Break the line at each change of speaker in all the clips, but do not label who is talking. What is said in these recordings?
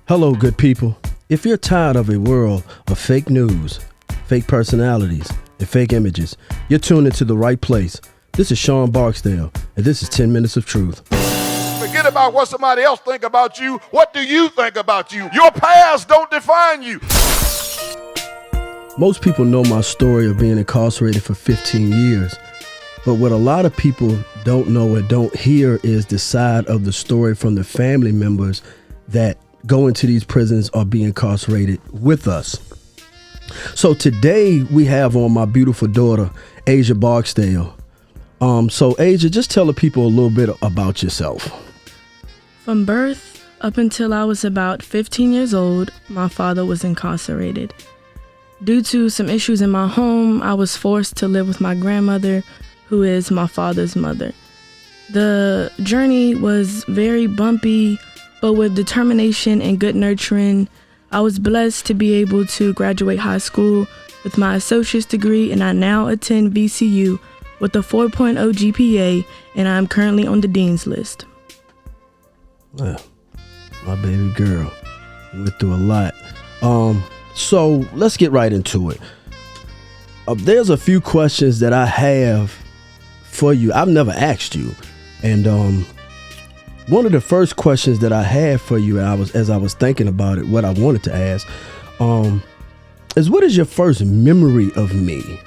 Hello, good people. If you're tired of a world of fake news, fake personalities, and fake images, you're tuned into the right place. This is Shawn Barksdale, and this is 10 Minutes of Truth.
Forget about what somebody else think about you. What do you think about you? Your past don't define you.
Most people know my story of being incarcerated for 15 years. But what a lot of people don't know or don't hear is the side of the story from the family members that go into these prisons or be incarcerated with us. So today we have on my beautiful daughter, Ashya Barksdale. So Ashya, just tell the people a little bit about yourself.
From birth up until I was about 15 years old, my father was incarcerated. Due to some issues in my home, I was forced to live with my grandmother, who is my father's mother. The journey was very bumpy, but with determination and good nurturing, I was blessed to be able to graduate high school with my associate's degree, and I now attend VCU with a 4.0 GPA, and I'm currently on the dean's list.
Yeah, my baby girl, we went through a lot. So let's get right into it. There's a few questions that I have for you. I've never asked you, and one of the first questions that I had for you, as I was thinking about it, what I wanted to ask, is what is your first memory of me?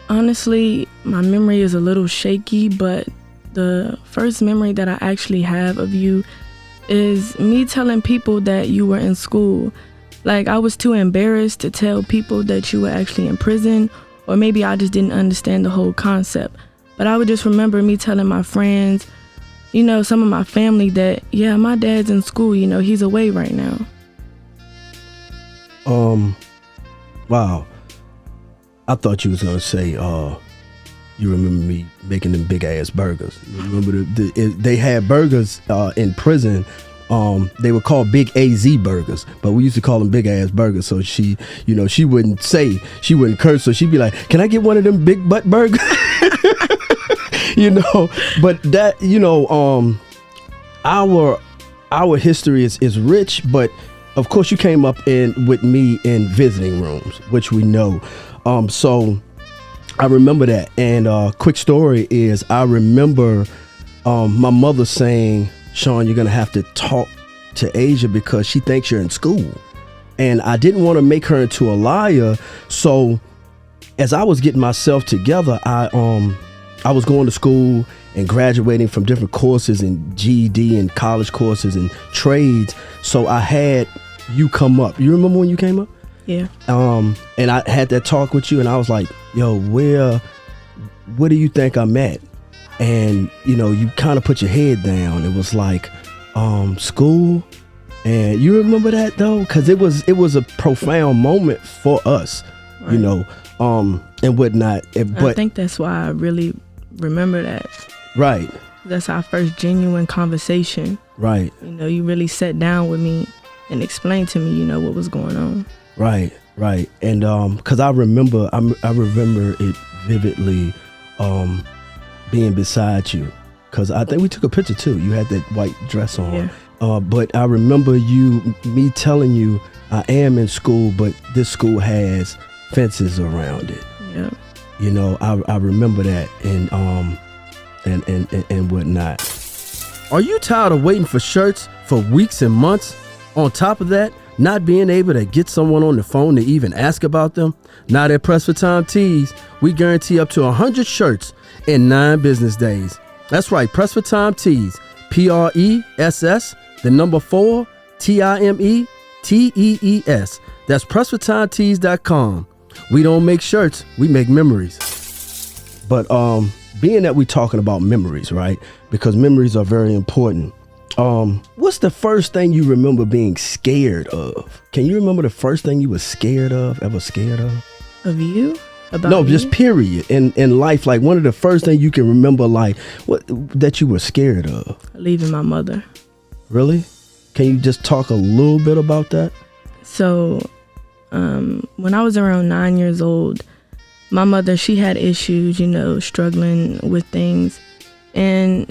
Honestly, my memory is a little shaky, but the first memory that I actually have of you is me telling people that you were in school. Like, I was too embarrassed to tell people that you were actually in prison, or maybe I just didn't understand the whole concept. But I would just remember me telling my friends, you know, some of my family that, yeah, my dad's in school, you know, he's away right now.
Wow. I thought you was going to say, you remember me making them big ass burgers. You remember they had burgers in prison. They were called Big AZ burgers, but we used to call them big ass burgers. So she wouldn't curse. So she'd be like, "Can I get one of them big butt burgers?" But that, our history is rich, but of course you came up with me in visiting rooms, which we know. So I remember that. And quick story is I remember my mother saying, "Shawn, you're going to have to talk to Ashya because she thinks you're in school." And I didn't want to make her into a liar. So as I was getting myself together, I was going to school and graduating from different courses and GED and college courses and trades. So I had you come up. You remember when you came up?
Yeah.
And I had that talk with you, and I was like, "Yo, where do you think I'm at?" And you kind of put your head down. It was like, school. And you remember that though, because it was a profound moment for us,
right.
And whatnot. But
I think that's why I really remember that.
Right.
That's our first genuine conversation.
Right.
You really sat down with me and explained to me, what was going on.
Right. And because I remember it vividly, being beside you, because I think we took a picture too. You had that white dress on.
Yeah.
But I remember me telling you, I am in school, but this school has fences around it.
Yeah.
I remember that and whatnot. Are you tired of waiting for shirts for weeks and months? On top of that, not being able to get someone on the phone to even ask about them? Not at Press for Time Tees. We guarantee up to 100 shirts in 9 business days. That's right, Press for Time Tees. PRESS, the number 4, TIMETEES. That's PressForTimeTees.com. We don't make shirts, we make memories. But being that we're talking about memories, right? Because memories are very important. What's the first thing you remember being scared of? Can you remember the first thing you were scared of, ever scared of?
Of you? About
no,
me?
Just period. In life, like one of the first things you can remember, like that you were scared of?
Leaving my mother.
Really? Can you just talk a little bit about that?
So, when I was around 9 years old, my mother, she had issues, struggling with things. And,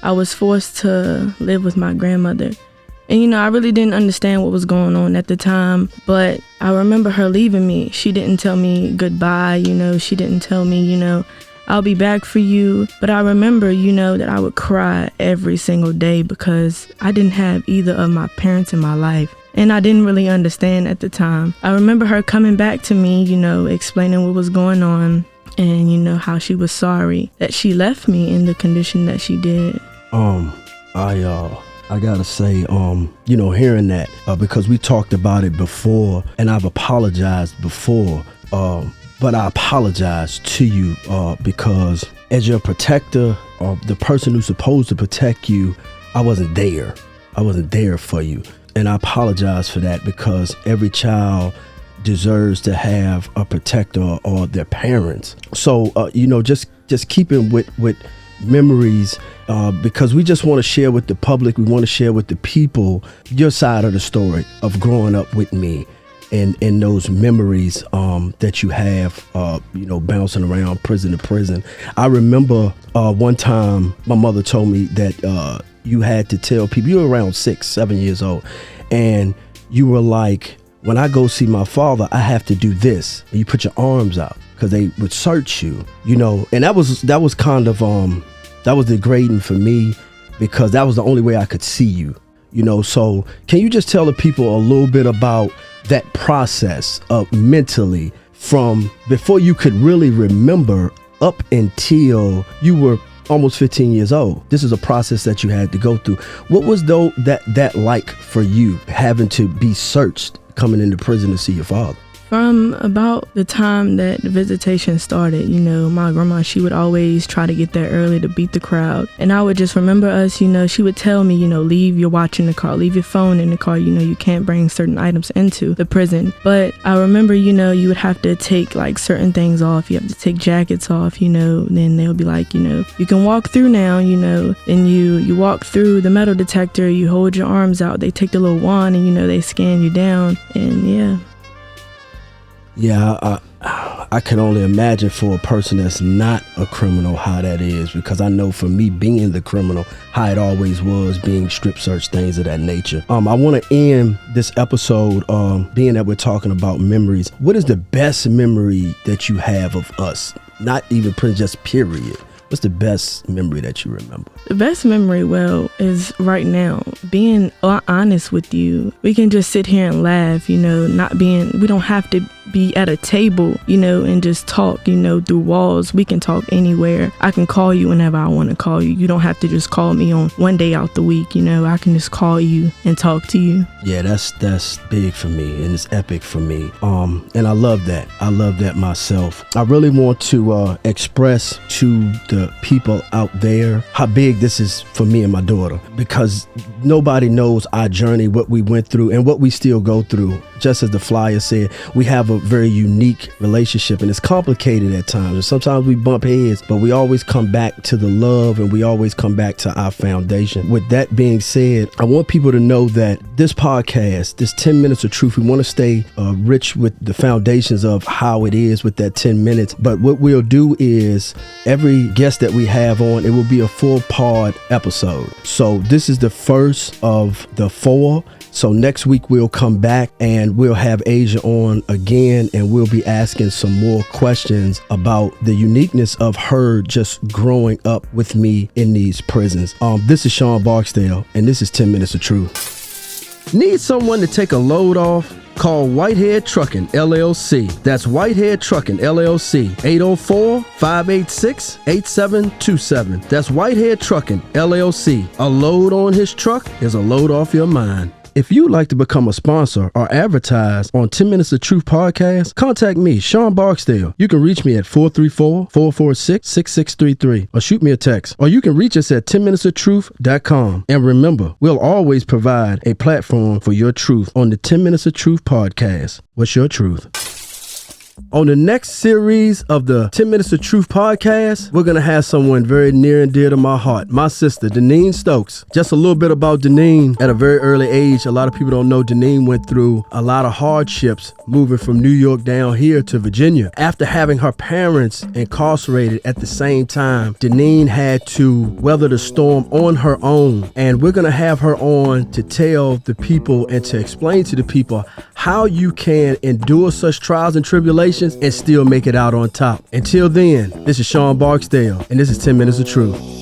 I was forced to live with my grandmother. And, I really didn't understand what was going on at the time, but I remember her leaving me. She didn't tell me goodbye, she didn't tell me, I'll be back for you. But I remember, that I would cry every single day because I didn't have either of my parents in my life. And I didn't really understand at the time. I remember her coming back to me, explaining what was going on and, how she was sorry that she left me in the condition that she did.
I gotta say, hearing that, because we talked about it before and I've apologized before, but I apologize to you because as your protector, the person who's supposed to protect you, I wasn't there. I wasn't there for you. And I apologize for that because every child deserves to have a protector or their parents. So, just keeping with memories, because we just want to share with the public, we want to share with the people your side of the story of growing up with me and those memories that you have, bouncing around prison to prison. I remember one time my mother told me that you had to tell people, you were around 6-7 years old, and you were like, when I go see my father, I have to do this. And you put your arms out because they would search you, and that was kind of, that was degrading for me because that was the only way I could see you, So can you just tell the people a little bit about that process of mentally from before you could really remember up until you were almost 15 years old? This is a process that you had to go through. What was that like for you, having to be searched coming into prison to see your father?
From about the time that the visitation started, my grandma, she would always try to get there early to beat the crowd. And I would just remember us, she would tell me, leave your watch in the car, leave your phone in the car, you can't bring certain items into the prison. But I remember, you would have to take like certain things off. You have to take jackets off, then they'll be like, you can walk through now, and you walk through the metal detector, you hold your arms out, they take the little wand and, they scan you down. And yeah.
Yeah, I can only imagine for a person that's not a criminal how that is, because I know for me being the criminal, how it always was being strip search, things of that nature. I want to end this episode being that we're talking about memories. What is the best memory that you have of us? Not even just period. What's the best memory that you remember?
The best memory, is right now. Being honest with you. We can just sit here and laugh, we don't have to be at a table, and just talk, through walls. We can talk anywhere. I can call you whenever I want to call you. You don't have to just call me on one day out the week, I can just call you and talk to you.
Yeah, that's big for me, and it's epic for me. And I love that. I love that myself. I really want to express to the people out there how big this is for me and my daughter, because nobody knows our journey, what we went through and what we still go through. Just as the flyer said, we have a very unique relationship, and it's complicated at times, and sometimes we bump heads, but we always come back to the love, and we always come back to our foundation. With that being said, I want people to know that this podcast, this 10 minutes of truth, we want to stay rich with the foundations of how it is with that 10 minutes. But what we'll do is every guest that we have on, it will be a full pod episode. So this is the first of the 4. So next week we'll come back and we'll have Asia on again, and we'll be asking some more questions about the uniqueness of her just growing up with me in these prisons. This is Shawn Barksdale, and this is 10 Minutes of Truth. Need someone to take a load off? Call Whitehead Trucking LLC. That's Whitehead Trucking LLC. 804-586-8727. That's Whitehead Trucking LLC. A load on his truck is a load off your mind. If you'd like to become a sponsor or advertise on 10 Minutes of Truth podcast, contact me, Shawn Barksdale. You can reach me at 434-446-6633 or shoot me a text. Or you can reach us at 10minutesoftruth.com. And remember, we'll always provide a platform for your truth on the 10 Minutes of Truth podcast. What's your truth? On the next series of the 10 Minutes of Truth podcast, we're going to have someone very near and dear to my heart, my sister, Deneen Stokes. Just a little bit about Deneen. At a very early age, a lot of people don't know Deneen went through a lot of hardships moving from New York down here to Virginia. After having her parents incarcerated at the same time, Deneen had to weather the storm on her own. And we're going to have her on to tell the people and to explain to the people how you can endure such trials and tribulations and still make it out on top. Until then, this is Shawn Barksdale, and this is 10 Minutes of Truth.